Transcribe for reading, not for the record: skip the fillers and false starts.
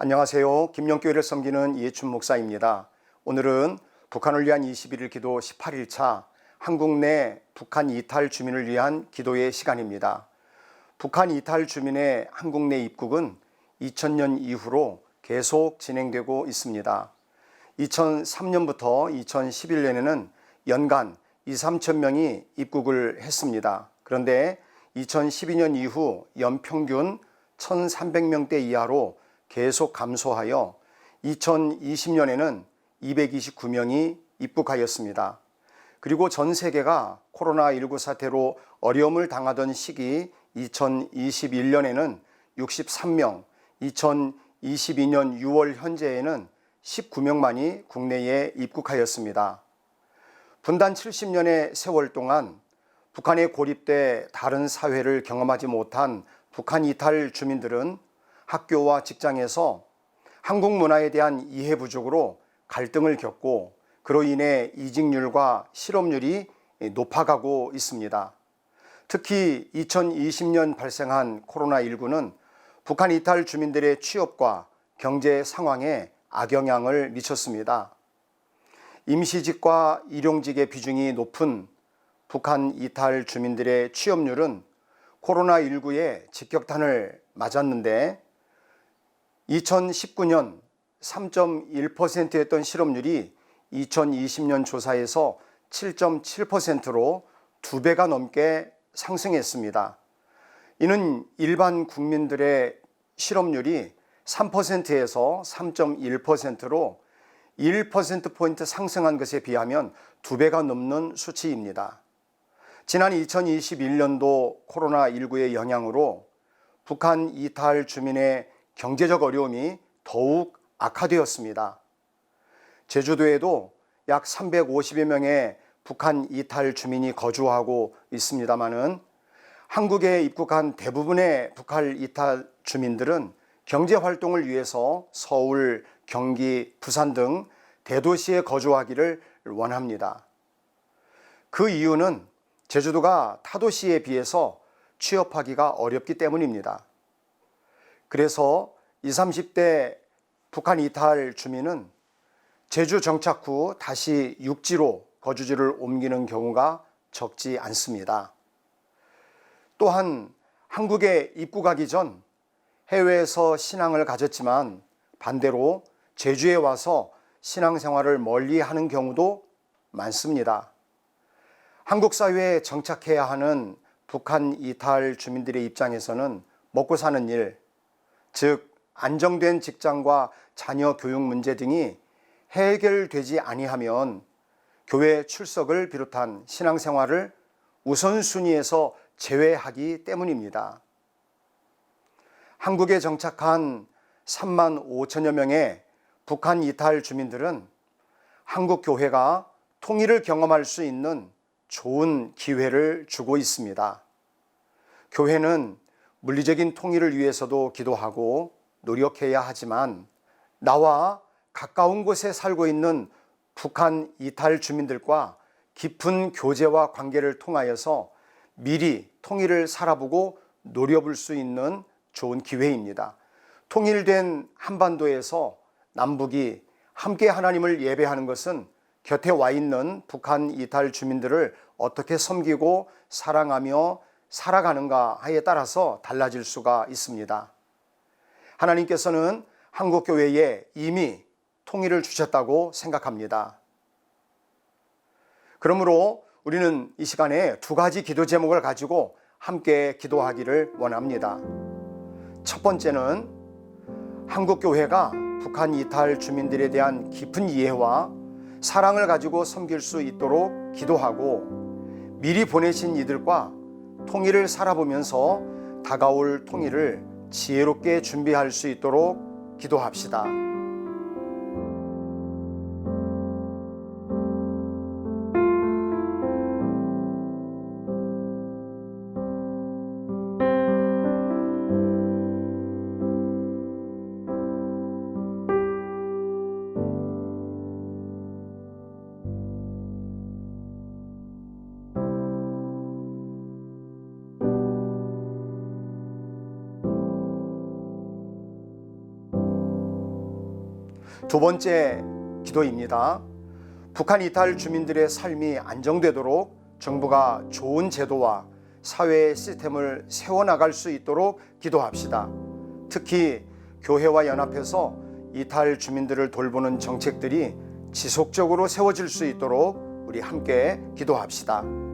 안녕하세요. 김영교회를 섬기는 이해춘 목사입니다. 오늘은 북한을 위한 21일 기도 18일차 한국 내 북한 이탈 주민을 위한 기도의 시간입니다. 북한 이탈 주민의 한국 내 입국은 2000년 이후로 계속 진행되고 있습니다. 2003년부터 2011년에는 연간 2, 3천 명이 입국을 했습니다. 그런데 2012년 이후 연평균 1,300명대 이하로 계속 감소하여 2020년에는 229명이 입국하였습니다. 그리고 전 세계가 코로나19 사태로 어려움을 당하던 시기 2021년에는 63명, 2022년 6월 현재에는 19명만이 국내에 입국하였습니다. 분단 70년의 세월 동안 북한에 고립돼 다른 사회를 경험하지 못한 북한 이탈 주민들은 학교와 직장에서 한국 문화에 대한 이해 부족으로 갈등을 겪고 그로 인해 이직률과 실업률이 높아가고 있습니다. 특히 2020년 발생한 코로나19는 북한 이탈 주민들의 취업과 경제 상황에 악영향을 미쳤습니다. 임시직과 일용직의 비중이 높은 북한 이탈 주민들의 취업률은 코로나19의 직격탄을 맞았는데 2019년 3.1%였던 실업률이 2020년 조사에서 7.7%로 2배가 넘게 상승했습니다. 이는 일반 국민들의 실업률이 3%에서 3.1%로 1%포인트 상승한 것에 비하면 2배가 넘는 수치입니다. 지난 2021년도 코로나19의 영향으로 북한 이탈 주민의 경제적 어려움이 더욱 악화되었습니다. 제주도에도 약 350여 명의 북한 이탈 주민이 거주하고 있습니다마는 한국에 입국한 대부분의 북한 이탈 주민들은 경제 활동을 위해서 서울, 경기, 부산 등 대도시에 거주하기를 원합니다. 그 이유는 제주도가 타도시에 비해서 취업하기가 어렵기 때문입니다. 그래서 20, 30대 북한 이탈 주민은 제주 정착 후 다시 육지로 거주지를 옮기는 경우가 적지 않습니다. 또한 한국에 입국하기 전 해외에서 신앙을 가졌지만 반대로 제주에 와서 신앙생활을 멀리 하는 경우도 많습니다. 한국 사회에 정착해야 하는 북한 이탈 주민들의 입장에서는 먹고 사는 일, 즉 안정된 직장과 자녀 교육 문제 등이 해결되지 아니하면 교회 출석을 비롯한 신앙생활을 우선순위에서 제외하기 때문입니다. 한국에 정착한 3만 5천여 명의 북한 이탈 주민들은 한국 교회가 통일을 경험할 수 있는 좋은 기회를 주고 있습니다. 교회는 물리적인 통일을 위해서도 기도하고 노력해야 하지만 나와 가까운 곳에 살고 있는 북한 이탈 주민들과 깊은 교제와 관계를 통하여서 미리 통일을 살아보고 노려볼 수 있는 좋은 기회입니다. 통일된 한반도에서 남북이 함께 하나님을 예배하는 것은 곁에 와 있는 북한 이탈 주민들을 어떻게 섬기고 사랑하며 살아가는가에 따라서 달라질 수가 있습니다. 하나님께서는 한국교회에 이미 통일을 주셨다고 생각합니다. 그러므로 우리는 이 시간에 두 가지 기도 제목을 가지고 함께 기도하기를 원합니다. 첫 번째는 한국교회가 북한 이탈 주민들에 대한 깊은 이해와 사랑을 가지고 섬길 수 있도록 기도하고 미리 보내신 이들과 통일을 살아보면서 다가올 통일을 지혜롭게 준비할 수 있도록 기도합시다. 두 번째 기도입니다. 북한 이탈 주민들의 삶이 안정되도록 정부가 좋은 제도와 사회 시스템을 세워나갈 수 있도록 기도합시다. 특히 교회와 연합해서 이탈 주민들을 돌보는 정책들이 지속적으로 세워질 수 있도록 우리 함께 기도합시다.